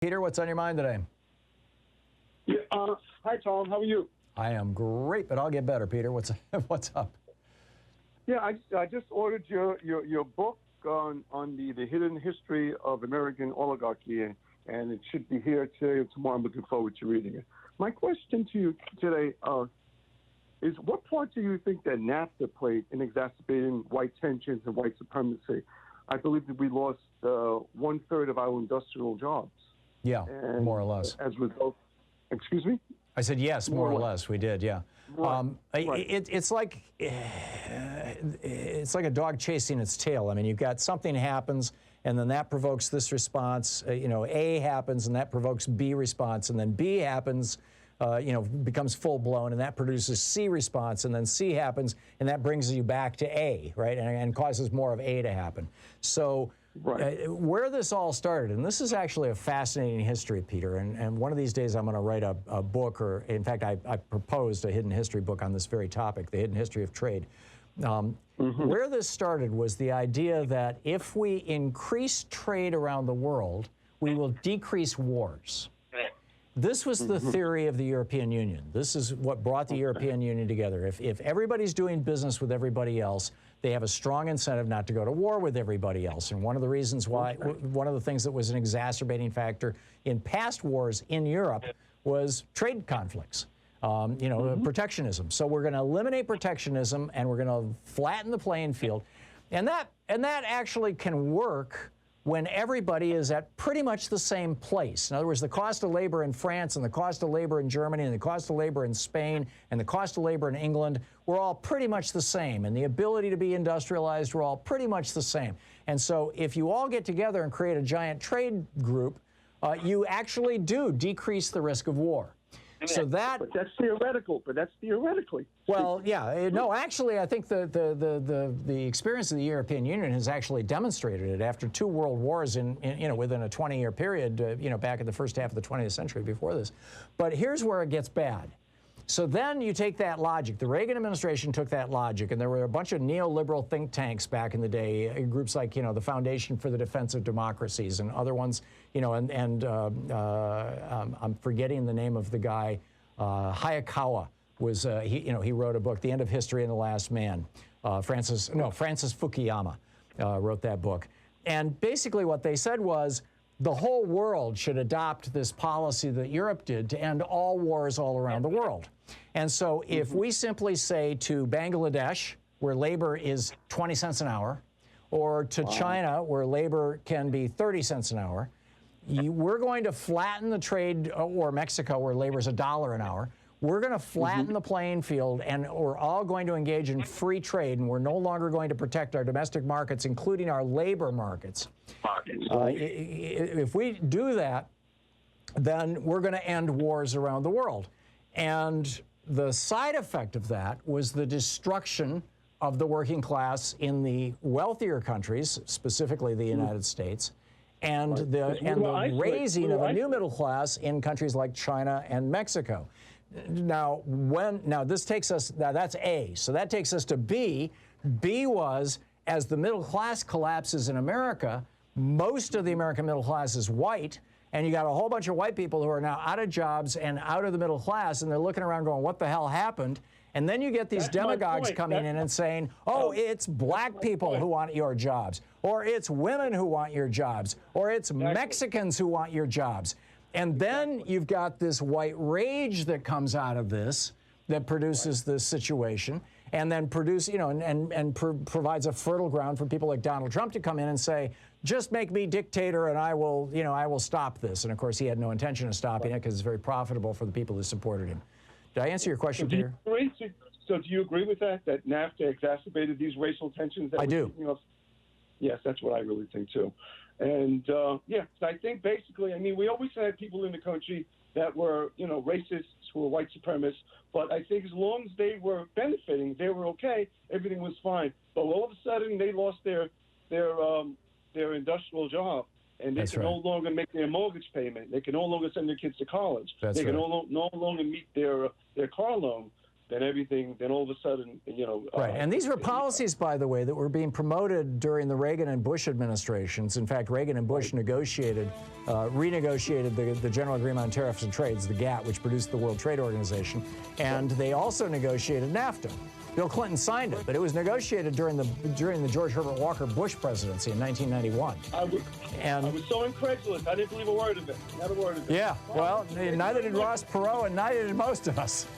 Peter, what's on your mind today? Yeah, hi, Tom. How are you? I am great, but I'll get better, Peter. What's up? Yeah, I just ordered your book on the hidden history of American oligarchy, and it should be here today or tomorrow. I'm looking forward to reading it. My question to you today is, what part do you think that NAFTA played in exacerbating white tensions and white supremacy? I believe that we lost 1/3 of our industrial jobs. Yeah, and more or less. As a result, excuse me? I said yes, more or less. We did, yeah. Right. It's like a dog chasing its tail. I mean, you've got something happens, and then that provokes this response. A happens, and that provokes B response, and then B happens, becomes full blown, and that produces C response, and then C happens, and that brings you back to A, right, and causes more of A to happen. So. Right. Where this all started, and this is actually a fascinating history, Peter, and one of these days I'm going to write a book, or in fact I proposed a hidden history book on this very topic, the hidden history of trade. Where this started was the idea that if we increase trade around the world, we will decrease wars. This was the theory of the European Union. This is what brought the European Union together. If everybody's doing business with everybody else, they have a strong incentive not to go to war with everybody else. And one of the reasons why, one of the things that was an exacerbating factor in past wars in Europe was trade conflicts, protectionism. So we're going to eliminate protectionism, and we're going to flatten the playing field. And that actually can work when everybody is at pretty much the same place. In other words, the cost of labor in France and the cost of labor in Germany and the cost of labor in Spain and the cost of labor in England were all pretty much the same. And the ability to be industrialized were all pretty much the same. And so if you all get together and create a giant trade group, you actually do decrease the risk of war. So but that's theoretical. But that's theoretically. Well, yeah, no. Actually, I think the experience of the European Union has actually demonstrated it after 2 world wars within a 20-year period. Back in the first half of the 20th century before this. But here's where it gets bad. So then you take that logic. The Reagan administration took that logic, and there were a bunch of neoliberal think tanks back in the day, groups like, the Foundation for the Defense of Democracies and other ones, I'm forgetting the name of the guy, Hayakawa was, he wrote a book, The End of History and the Last Man. Francis Fukuyama wrote that book. And basically what they said was, the whole world should adopt this policy that Europe did to end all wars all around the world. And so if we simply say to Bangladesh, where labor is 20 cents an hour, or to China, where labor can be 30 cents an hour, we're going to flatten the trade, or Mexico, where labor is $1 an hour. We're going to flatten the playing field, and we're all going to engage in free trade, and we're no longer going to protect our domestic markets, including our labor markets. If we do that, then we're going to end wars around the world. And the side effect of that was the destruction of the working class in the wealthier countries, specifically the United States, and the raising of a new middle class in countries like China and Mexico. Now this takes us, that's A. So that takes us to B. B was, as the middle class collapses in America, most of the American middle class is white, and you got a whole bunch of white people who are now out of jobs and out of the middle class, and they're looking around going, what the hell happened? And then you get these demagogues coming in and saying, oh, it's black people who want your jobs, or it's women who want your jobs, or it's Mexicans who want your jobs. And then you've got this white rage that comes out of this that produces this situation, and then provides a fertile ground for people like Donald Trump to come in and say, just make me dictator and I will stop this. And of course, he had no intention of stopping it because it's very profitable for the people who supported him. Did I answer your question, Peter? So do you agree with that NAFTA exacerbated these racial tensions? I do. Yes, that's what I really think too. And so I think basically, we always had people in the country that were, racists, who were white supremacists. But I think as long as they were benefiting, they were okay. Everything was fine. But all of a sudden, they lost their industrial job, and they can no longer make their mortgage payment. They can no longer send their kids to college. They can no longer meet their car loan. then everything, then all of a sudden, you know. Right, and these were policies, by the way, that were being promoted during the Reagan and Bush administrations. In fact, Reagan and Bush renegotiated the General Agreement on Tariffs and Trades, the GATT, which produced the World Trade Organization, and they also negotiated NAFTA. Bill Clinton signed it, but it was negotiated during the George Herbert Walker Bush presidency in 1991. I was so incredulous. I didn't believe a word of it. Not a word of it. Yeah, well, neither did Ross Perot, and neither did most of us.